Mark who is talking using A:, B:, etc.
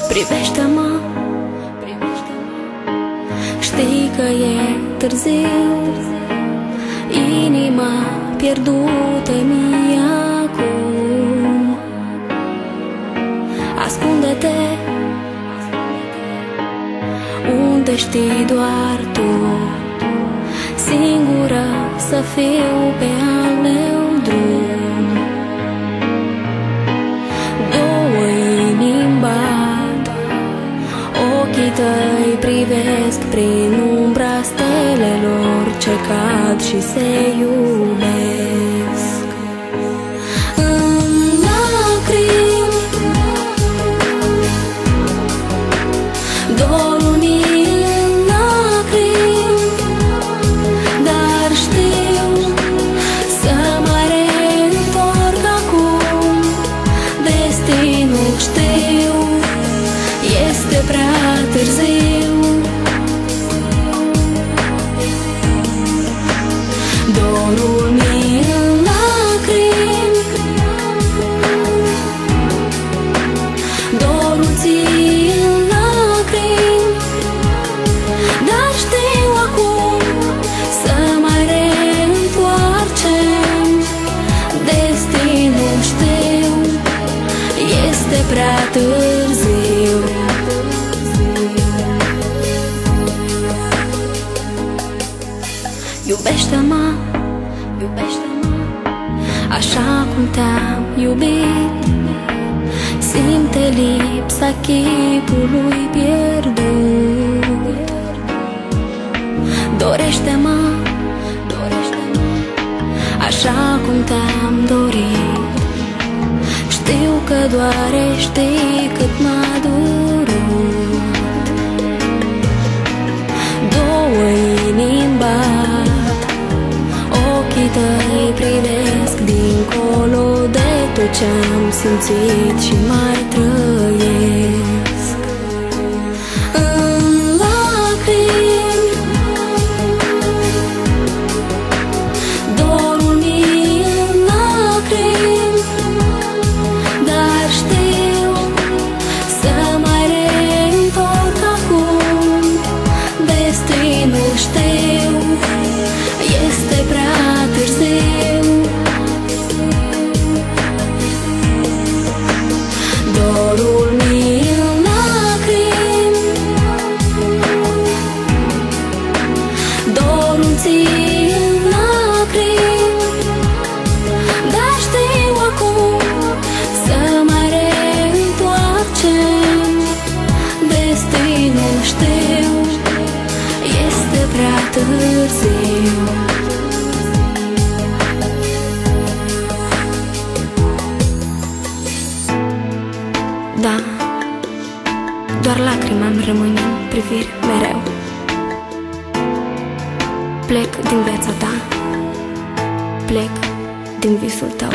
A: Privește-mă, știi că e târziu, inima pierdută mi-e acum. Ascunde-te unde știi doar tu, singură să fiu pe al meu drum. Două inimi bat, ochii tăi privesc prin umbra stelelor ce cad și se iubesc. În lacrimi, dorul mi în lacrimi, dar știu să mă reîntorc acum. Destinul știu, este prea târziu. Dorul mi în lacrimi, dorul ți în lacrimi, dar știu acum să mai reîntoarcem. Destinul știu, este prea târziu. Iubește-mă, iubește-mă, așa cum te-am iubit. Simte lipsa chipului pierdut. Dorește-mă, dorește-mă, așa cum te-am dorit. Știu că doare, știi cât m-a durut. Două inimi bat, ochii tăi privesc dincolo de tot ce-am simțit și mai trăiesc. În lacrimi, dorul mi în lacrimi, dar știu să mai reîntorc acum. Destinul știu, este prea târziu. Dorul mi în lacrimi, dorul ți în lacrimi, dar știu acum să mai reîntoarcem. Destinul știu, este prea târziu. Da, doar lacrima îmi rămâne în priviri mereu. Plec din viața ta, plec din visul tău.